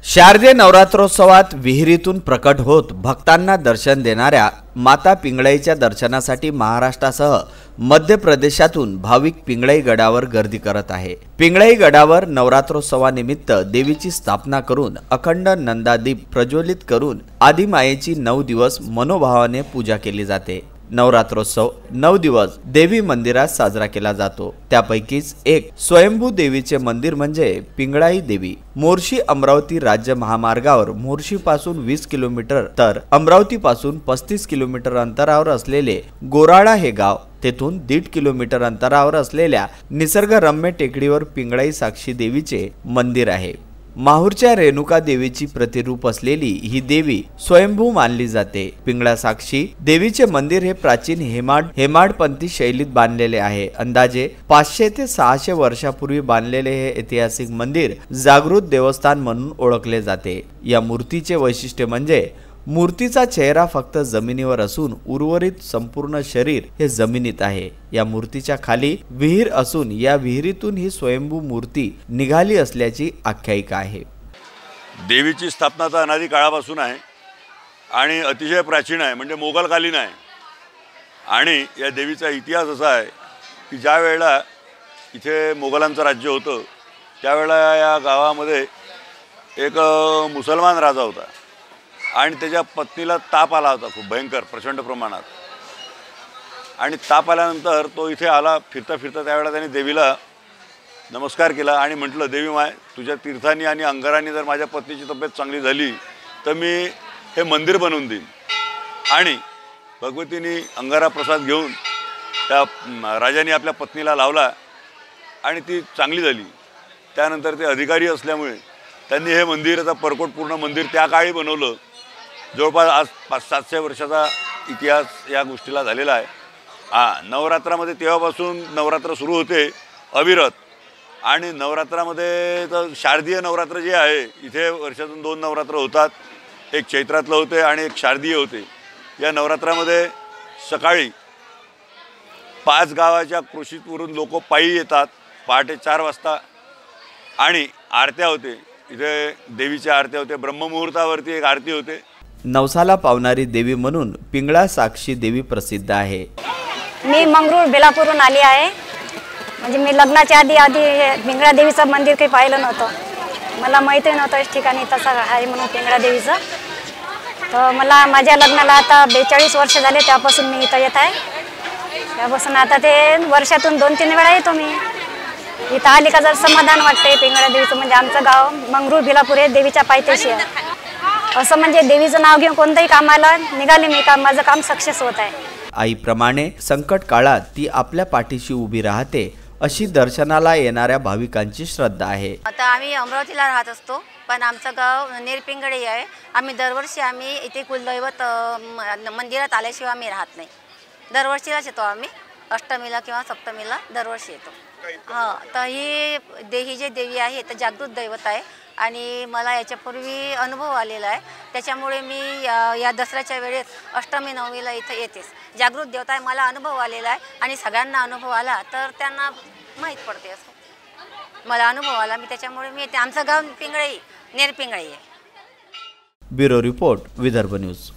शारदीय नवरात्रोत्सवात विहिरीतून प्रकट होत भक्तांना दर्शन देणाऱ्या माता पिंगळाईच्या दर्शनासाठी महाराष्ट्रासह मध्य प्रदेशातून भाविक पिंगळाई गडावर गर्दी करत आहे। पिंगळाई गडावर नवरात्रोत्सवानिमित्त देवीची स्थापना करून अखंड नंदादीप प्रज्वलित करून आदिमायेची 9 दिवस मनोभावाने पूजा केली जाते। नवरात्रोत्सव 9 दिवस देवी मंदिरात साजरा केला जातो। त्यापैकीच एक स्वयंभू देवीचे मंदिर म्हणजे पिंगळाई देवी। मोर्शी अमरावती राज्य महामार्गावर मोर्शी पासून 20 किलोमीटर तर अमरावती पासून 35 किलोमीटर अंतरावर असलेले गोराळा हे गाव, तेथून 1.5 किलोमीटर अंतरावर असलेल्या निसर्गरम्य टेकडीवर पिंगळाई साक्षी देवीचे मंदिर आहे। माहूरच्या रेणुका देवीची प्रतिरूप असलेली ही देवी स्वयंभू मानली जाते। पिंगळा साक्षी देवीचे मंदिर हे प्राचीन हेमाडपंथी शैलीत बांधलेले आहे। अंदाजे 500 ते 600 वर्षापूर्वी बांधलेले हे ऐतिहासिक मंदिर जागृत देवस्थान म्हणून ओळखले जाते। या मूर्तीचे वैशिष्ट्य म्हणजे मूर्तीचा चेहरा फक्त जमिनीवर असून उर्वरित संपूर्ण शरीर हे जमिनीत आहे। या मूर्तीच्या खाली विहीर असून या विहिरीतून ही स्वयंभू मूर्ती निघाली असल्याची आख्यायिका आहे। देवीची स्थापना तर अनादी काळापासून आहे आणि अतिशय प्राचीन आहे, म्हणजे मोगलकालीन आहे। आणि या देवीचा इतिहास असा आहे की ज्या वेळेला इथे मोगलांचं राज्य होतं त्यावेळेला या गावामध्ये एक मुसलमान राजा होता आणि त्याच्या पत्नीला ताप आला होता, खूप भयंकर प्रचंड प्रमाणात। आणि ताप आल्यानंतर तो इथे आला फिरता फिरता, त्यावेळेला त्याने देवीला नमस्कार केला आणि म्हटलं, देवी माय, तुझ्या तीर्थांनी आणि अंगारांनी जर माझ्या पत्नीची तब्येत चांगली झाली तर मी हे मंदिर बनवून देईन। आणि भगवतीने अंगारा प्रसाद घेऊन त्या राजाने आपल्या पत्नीला लावला आणि ती चांगली झाली। त्यानंतर ते अधिकारी असल्यामुळे त्यांनी हे मंदिर, आता परकोट पूर्ण मंदिर त्या काळी बनवलं। जवळपास आज 500-700 वर्षाचा इतिहास या गोष्टीला झालेला आहे। नवरात्रामध्ये तेव्हापासून नवरात्र सुरू होते अविरत। आणि नवरात्रामध्ये तर शारदीय नवरात्र जे आहे, इथे वर्षातून 2 नवरात्र होतात, एक चैत्रातलं होते आणि एक शारदीय होते। या नवरात्रामध्ये सकाळी 5 गावाच्या कृषीतवरून लोक पायी येतात पहाटे 4 वाजता आणि आरत्या होते। इथे देवीच्या आरत्या होते, ब्रह्ममुहूर्तावरती एक आरती होते। नवसाला पावणारी देवी म्हणून पिंगळा साक्षी देवी प्रसिद्ध आहे। मी मंगरूळ बेलापूरहून आली आहे। म्हणजे मी लग्नाच्या आधी पिंगळा देवीचं मंदिर काही पाहिलं नव्हतं, मला माहिती नव्हतं इस ठिकाणी तसं आहे म्हणून पिंगळा देवीचं। तर मला माझ्या लग्नाला आता 42 वर्ष झाले, त्यापासून मी इथं येत आहे। त्यापासून आता ते वर्षातून 2-3 वेळा येतो मी इथं। आली का जर समाधान वाटते। पिंगळा देवीचं म्हणजे आमचं गाव मंगरूळ बेलापूर हे देवीच्या पायथ्याशी आहे। असं म्हणजे देवीचं नाव घेऊन कोणतंही कामाला निघाले मी का माझं काम सक्सेस होत आहे। आईप्रमाणे संकट काळात ती आपल्या पाठीशी उभी राहते, अशी दर्शनाला येणाऱ्या भाविकांची श्रद्धा आहे। आता आम्ही अमरावतीला राहत असतो, पण आमचं गाव नेरपिंगळी आहे। आम्ही दरवर्षी इथे कुलदैवत मंदिरात आल्याशिवाय आम्ही राहत नाही। दरवर्षीलाच येतो आम्ही, अष्टमीला किंवा सप्तमीला दरवर्षी येतो। तर ही जी देवी आहे तर जागृत दैवत आहे आणि मला याच्यापूर्वी अनुभव आलेला आहे। त्याच्यामुळे मी या दसऱ्याच्या वेळेस अष्टमी नवमीला इथं येतेच। जागृत देवता आहे, मला अनुभव आलेला आहे आणि सगळ्यांना अनुभव आला तर त्यांना माहीत पडते। असं मला अनुभव आला, मी त्याच्यामुळे मी येते। आमचं गाव पिंगळी, नेरपिंगळी आहे। Bureau report, Vidarbha news.